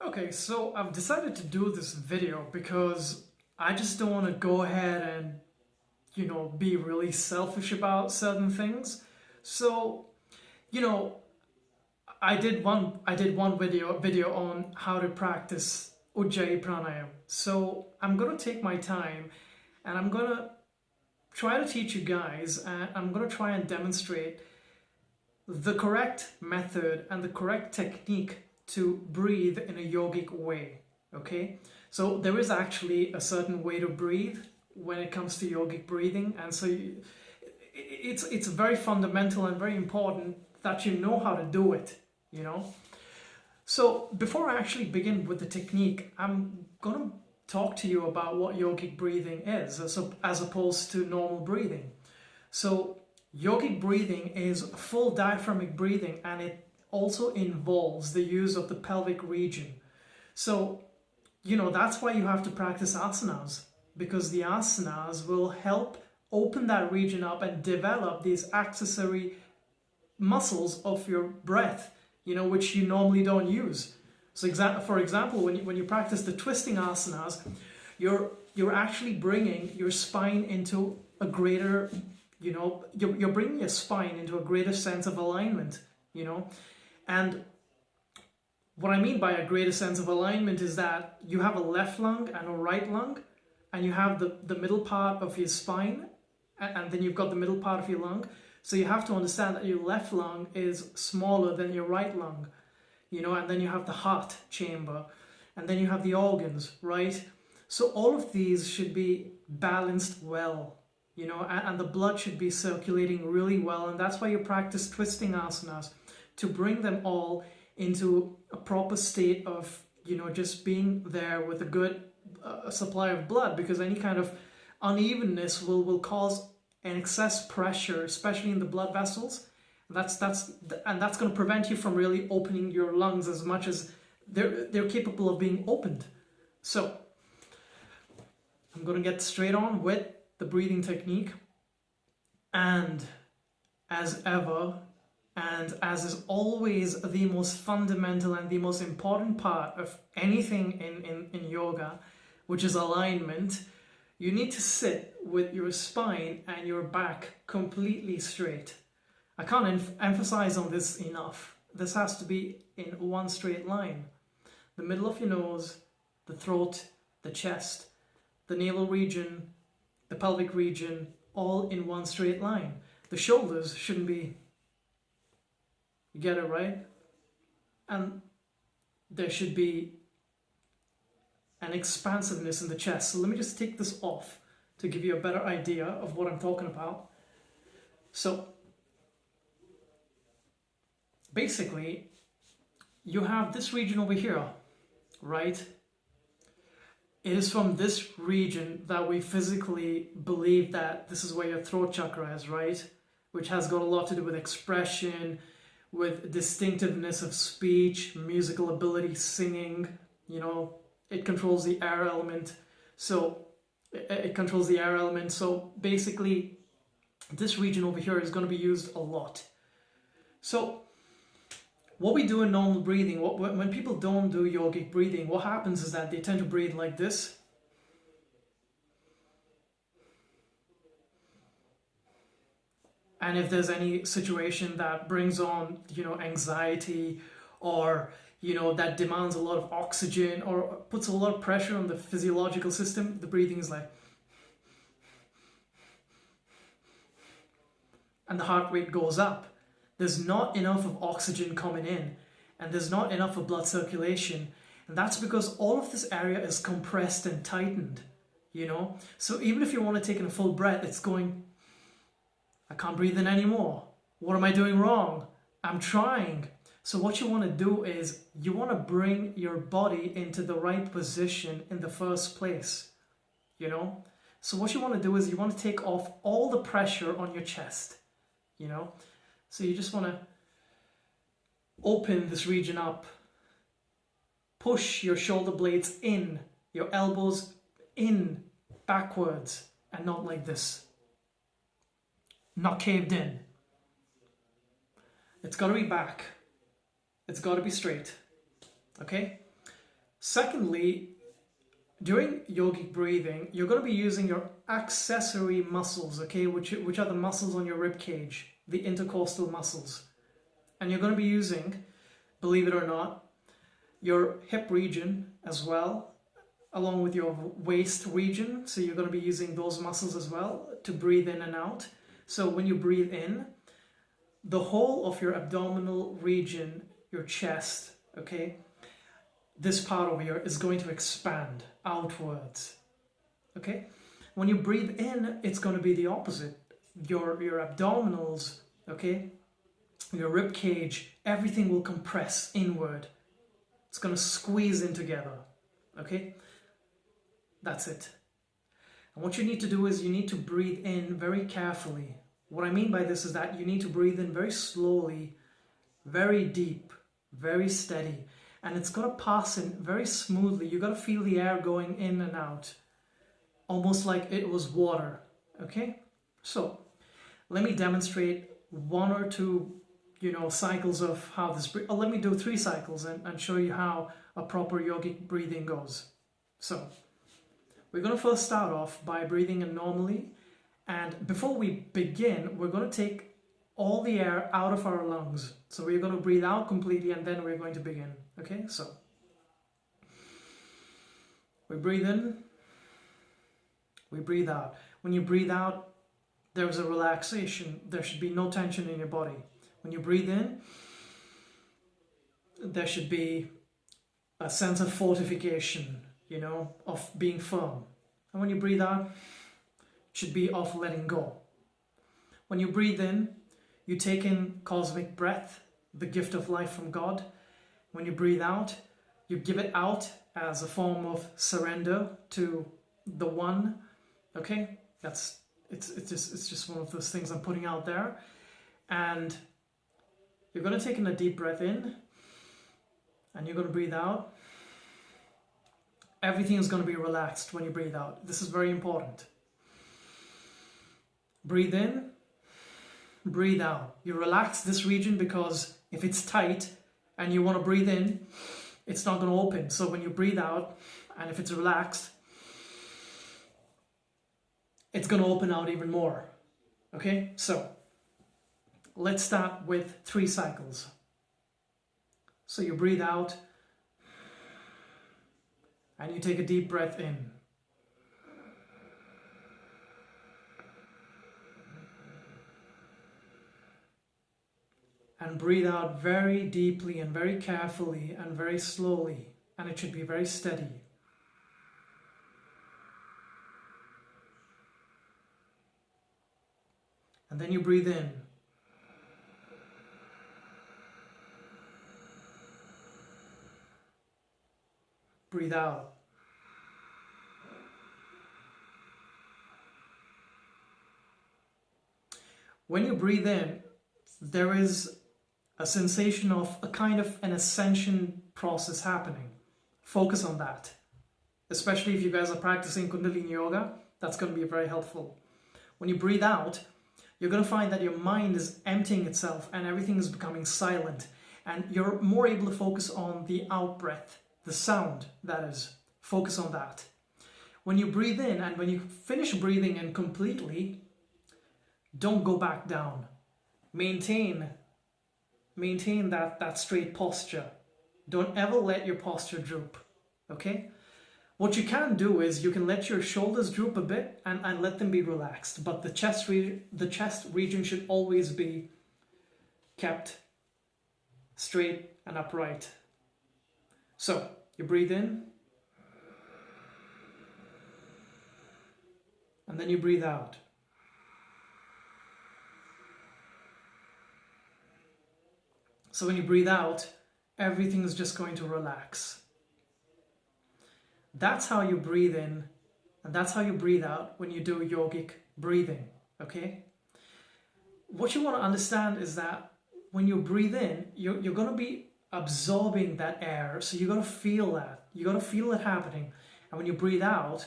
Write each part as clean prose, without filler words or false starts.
Okay, so I've decided to do this video because I just don't want to go ahead and, be really selfish about certain things. So, you know, I did one video on how to practice Ujjayi pranayama. So I'm gonna take my time and I'm gonna try to teach you guys, and I'm gonna try and demonstrate the correct method and the correct technique to breathe in a yogic way. Okay, so there is actually a certain way to breathe when it comes to yogic breathing, and so it's very fundamental and very important that you know how to do it. So before I actually begin with the technique, I'm gonna talk to you about what yogic breathing is, as opposed to normal breathing. So yogic breathing is full diaphragmic breathing, and it also involves the use of the pelvic region. So, that's why you have to practice asanas, because the asanas will help open that region up and develop these accessory muscles of your breath, which you normally don't use. So, for example, when you practice the twisting asanas, you're actually bringing your spine into a greater, you're bringing your spine into a greater sense of alignment, And what I mean by a greater sense of alignment is that you have a left lung and a right lung, and you have the middle part of your spine, and then you've got the middle part of your lung. So you have to understand that your left lung is smaller than your right lung, and then you have the heart chamber, and then you have the organs, right? So all of these should be balanced well, and the blood should be circulating really well. And that's why you practice twisting asanas, to bring them all into a proper state of, just being there with a good supply of blood, because any kind of unevenness will cause an excess pressure, especially in the blood vessels. That's going to prevent you from really opening your lungs as much as they're capable of being opened. So I'm going to get straight on with the breathing technique, and as ever, and as is always the most fundamental and the most important part of anything in yoga, which is alignment, you need to sit with your spine and your back completely straight. I can't emphasize on this enough. This has to be in one straight line. The middle of your nose, the throat, the chest, the navel region, the pelvic region, all in one straight line. The shoulders shouldn't be, you get it, right? And there should be an expansiveness in the chest. So let me just take this off to give you a better idea of what I'm talking about. So basically, you have this region over here, right? It is from this region that we physically believe that this is where your throat chakra is, right? Which has got a lot to do with expression, with distinctiveness of speech, musical ability, singing. It controls the air element. So basically, this region over here is going to be used a lot. So what we do in normal breathing, when people don't do yogic breathing, what happens is that they tend to breathe like this. And if there's any situation that brings on, anxiety, or, that demands a lot of oxygen or puts a lot of pressure on the physiological system, the breathing is like, and the heart rate goes up. There's not enough of oxygen coming in, and there's not enough of blood circulation. And that's because all of this area is compressed and tightened, So even if you want to take in a full breath, it's going, I can't breathe in anymore. What am I doing wrong? I'm trying. So what you want to do is you want to bring your body into the right position in the first place, So what you want to do is you want to take off all the pressure on your chest, So you just want to open this region up. Push your shoulder blades in, your elbows in, backwards, and not like this. Not caved in. It's got to be back. It's got to be straight. Okay? Secondly, during yogic breathing, you're going to be using your accessory muscles, okay, which are the muscles on your rib cage, the intercostal muscles. And you're going to be using, believe it or not, your hip region as well, along with your waist region. So you're going to be using those muscles as well to breathe in and out. So when you breathe in, the whole of your abdominal region, your chest, okay, this part over here is going to expand outwards, okay? When you breathe in, it's going to be the opposite. Your abdominals, okay, your rib cage, everything will compress inward. It's going to squeeze in together, okay? That's it. And what you need to do is you need to breathe in very carefully. What I mean by this is that you need to breathe in very slowly, very deep, very steady. And it's got to pass in very smoothly. You've got to feel the air going in and out, almost like it was water, okay? So, let me demonstrate one or two, cycles of how this, let me do 3 cycles and show you how a proper yogic breathing goes. So, we're going to first start off by breathing in normally. And before we begin, we're going to take all the air out of our lungs. So we're going to breathe out completely and then we're going to begin. Okay, so we breathe in, we breathe out. When you breathe out, there's a relaxation. There should be no tension in your body. When you breathe in, there should be a sense of fortification, of being firm. And when you breathe out, it should be of letting go. When you breathe in, you take in cosmic breath, the gift of life from God. When you breathe out, you give it out as a form of surrender to the one. Okay, it's just one of those things I'm putting out there. And you're going to take in a deep breath in, and you're going to breathe out. Everything is going to be relaxed when you breathe out. This is very important. Breathe in, breathe out. You relax this region because if it's tight and you want to breathe in, it's not going to open. So when you breathe out, and if it's relaxed, it's going to open out even more. Okay, so let's start with 3 cycles. So you breathe out and you take a deep breath in. And breathe out very deeply and very carefully and very slowly. And it should be very steady. And then you breathe in. Breathe out. When you breathe in, there is a sensation of a kind of an ascension process happening. Focus on that. Especially if you guys are practicing Kundalini Yoga, that's going to be very helpful. When you breathe out, you're going to find that your mind is emptying itself and everything is becoming silent. And you're more able to focus on the out breath, the sound, that is. Focus on that. When you breathe in and when you finish breathing in completely, don't go back down. Maintain that straight posture. Don't ever let your posture droop, okay? What you can do is you can let your shoulders droop a bit and let them be relaxed, but the chest region should always be kept straight and upright. So, you breathe in, and then you breathe out. So when you breathe out, everything is just going to relax. That's how you breathe in, and that's how you breathe out when you do yogic breathing, okay? What you want to understand is that when you breathe in, you're going to be absorbing that air, so you're going to feel that. You're going to feel it happening. And when you breathe out,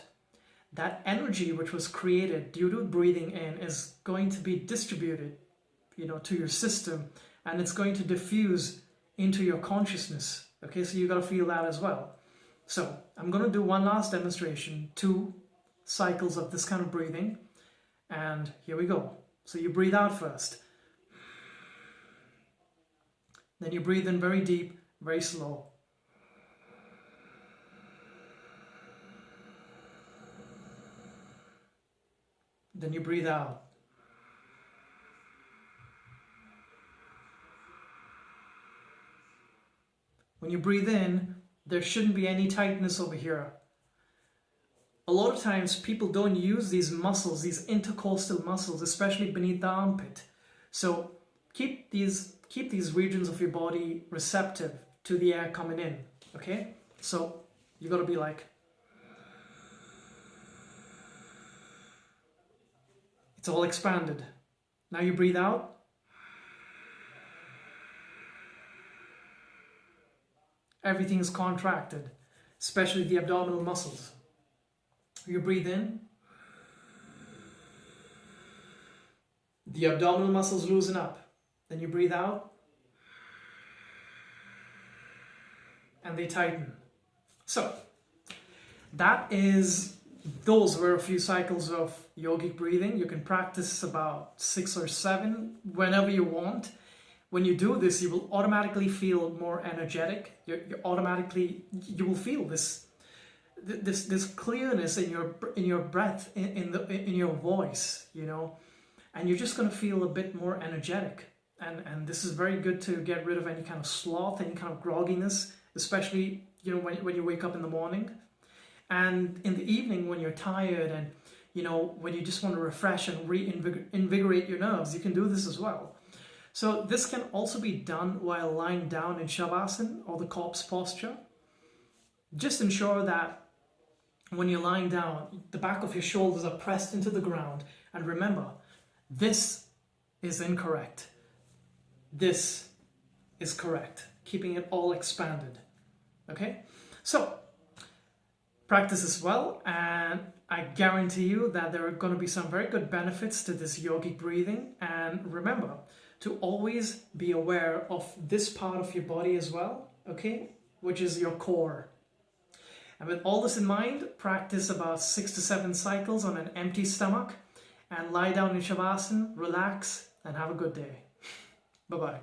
that energy which was created due to breathing in is going to be distributed, to your system, and it's going to diffuse into your consciousness. Okay, so you got to feel that as well. So I'm going to do one last demonstration, 2 cycles of this kind of breathing, and here we go. So you breathe out first, then you breathe in very deep, very slow. Then you breathe out. When you breathe in, there shouldn't be any tightness over here. A lot of times people don't use these muscles, these intercostal muscles, especially beneath the armpit. So keep these regions of your body receptive to the air coming in, okay? So you got to be like, it's all expanded. Now you breathe out. Everything is contracted, especially the abdominal muscles. You breathe in. The abdominal muscles loosen up. Then you breathe out. And they tighten. So, those were a few cycles of yogic breathing. You can practice about 6 or 7 whenever you want. When you do this, you will automatically feel more energetic. You will feel this clearness in your breath, in your voice, you know, and you're just going to feel a bit more energetic. And this is very good to get rid of any kind of sloth, any kind of grogginess, especially, you know, when you wake up in the morning, and in the evening when you're tired, and you know, when you just want to refresh and reinvigorate your nerves, you can do this as well. So this can also be done while lying down in Shavasana or the corpse posture. Just ensure that when you're lying down, the back of your shoulders are pressed into the ground. And remember, this is incorrect. This is correct. Keeping it all expanded. Okay? So, practice this well, and I guarantee you that there are going to be some very good benefits to this yogic breathing. And remember to always be aware of this part of your body as well, okay, which is your core. And with all this in mind, practice about 6 to 7 cycles on an empty stomach and lie down in Shavasana, relax, and have a good day. Bye-bye.